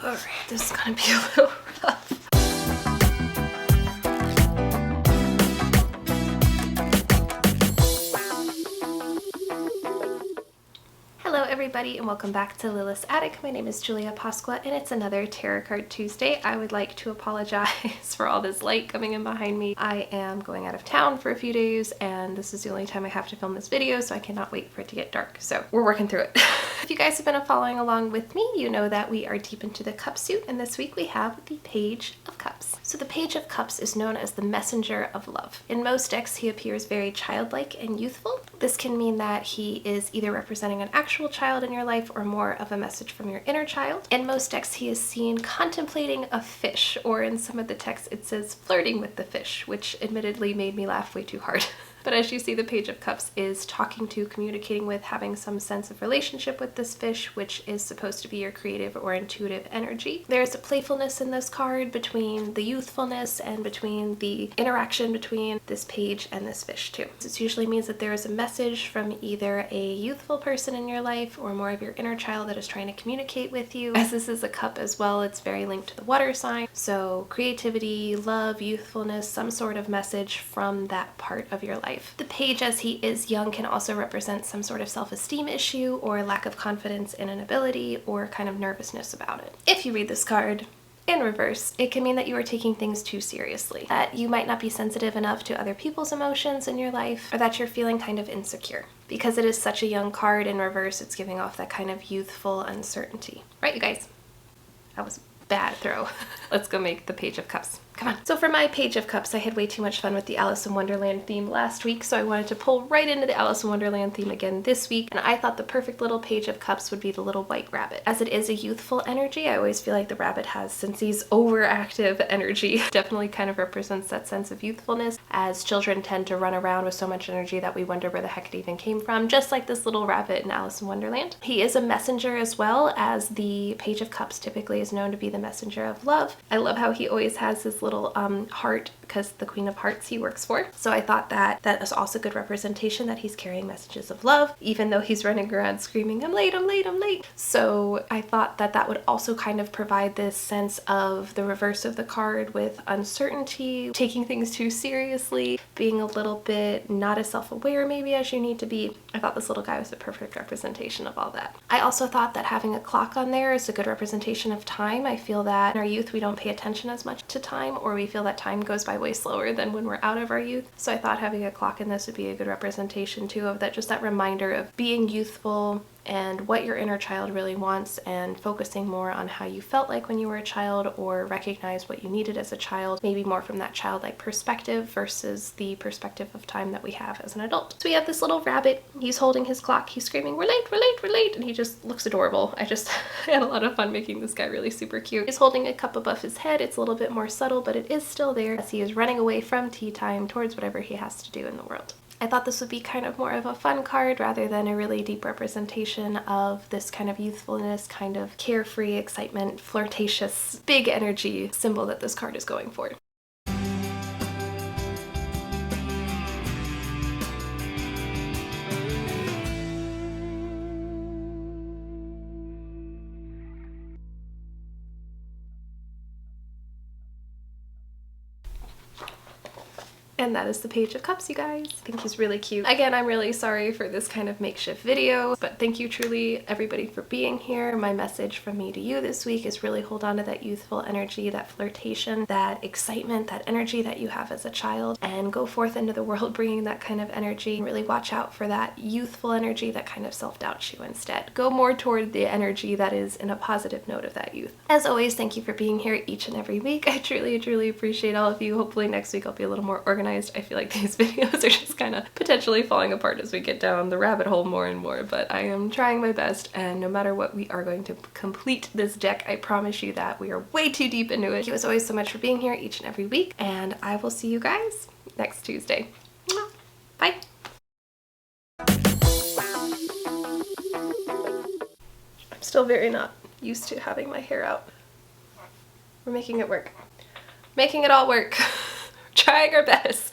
Alright, this is gonna be a little rough. Hello everybody and welcome back to Lilith's Attic. My name is Julia Pasqua and it's another Tarot Card Tuesday. I would like to apologize for all this light coming in behind me. I am going out of town for a few days and this is the only time I have to film this video, so I cannot wait for it to get dark. So we're working through it. If you guys have been following along with me, you know that we are deep into the Cup suit, and this week we have the Page of Cups. So the Page of Cups is known as the messenger of love. In most decks, he appears very childlike and youthful. This can mean that he is either representing an actual child in your life or more of a message from your inner child. In most decks, he is seen contemplating a fish, or in some of the texts it says flirting with the fish, which admittedly made me laugh way too hard. But as you see, the Page of Cups is talking to, communicating with, having some sense of relationship with this fish, which is supposed to be your creative or intuitive energy. There's a playfulness in this card between the youthfulness and between the interaction between this page and this fish too. This usually means that there is a message from either a youthful person in your life or more of your inner child that is trying to communicate with you. As this is a cup as well, it's very linked to the water sign. So creativity, love, youthfulness, some sort of message from that part of your life. The page, as he is young, can also represent some sort of self-esteem issue or lack of confidence in an ability or kind of nervousness about it. If you read this card in reverse, it can mean that you are taking things too seriously, that you might not be sensitive enough to other people's emotions in your life, or that you're feeling kind of insecure. Because it is such a young card in reverse, it's giving off that kind of youthful uncertainty. Right, you guys? That was a bad throw. Let's go make the Page of Cups. Come on. So for my Page of Cups, I had way too much fun with the Alice in Wonderland theme last week, so I wanted to pull right into the Alice in Wonderland theme again this week, and I thought the perfect little Page of Cups would be the little white rabbit. As it is a youthful energy, I always feel like the rabbit has, since he's overactive energy, definitely kind of represents that sense of youthfulness, as children tend to run around with so much energy that we wonder where the heck it even came from, just like this little rabbit in Alice in Wonderland. He is a messenger as well, as the Page of Cups typically is known to be the messenger of love. I love how he always has this little heart, because the Queen of Hearts he works for. So I thought that that is also good representation that he's carrying messages of love, even though he's running around screaming, I'm late, I'm late, I'm late. So I thought that that would also kind of provide this sense of the reverse of the card with uncertainty, taking things too seriously, being a little bit not as self-aware maybe as you need to be. I thought this little guy was a perfect representation of all that. I also thought that having a clock on there is a good representation of time. I feel that in our youth we don't pay attention as much to time, or we feel that time goes by way slower than when we're out of our youth. So I thought having a clock in this would be a good representation too of that, just that reminder of being youthful and what your inner child really wants, and focusing more on how you felt like when you were a child, or recognize what you needed as a child, maybe more from that childlike perspective versus the perspective of time that we have as an adult. So we have this little rabbit, he's holding his clock, he's screaming, we're late, we're late, we're late, and he just looks adorable. I had a lot of fun making this guy really super cute. He's holding a cup above his head, it's a little bit more subtle, but it is still there as he is running away from tea time towards whatever he has to do in the world. I thought this would be kind of more of a fun card rather than a really deep representation of this kind of youthfulness, kind of carefree, excitement, flirtatious, big energy symbol that this card is going for. And that is the Page of Cups, you guys. I think he's really cute. Again, I'm really sorry for this kind of makeshift video, but thank you truly everybody for being here. My message from me to you this week is really hold on to that youthful energy, that flirtation, that excitement, that energy that you have as a child, and go forth into the world bringing that kind of energy, and really watch out for that youthful energy that kind of self-doubts you instead. Go more toward the energy that is in a positive note of that youth. As always, thank you for being here each and every week. I truly appreciate all of you. Hopefully next week I'll be a little more organized. I feel like these videos are just kind of potentially falling apart as we get down the rabbit hole more and more, but I am trying my best, and no matter what, we are going to complete this deck. I promise you that. We are way too deep into it. Thank you as always so much for being here each and every week, and I will see you guys next Tuesday. Bye! I'm still very not used to having my hair out. We're making it work. Making it all work. Trying our best.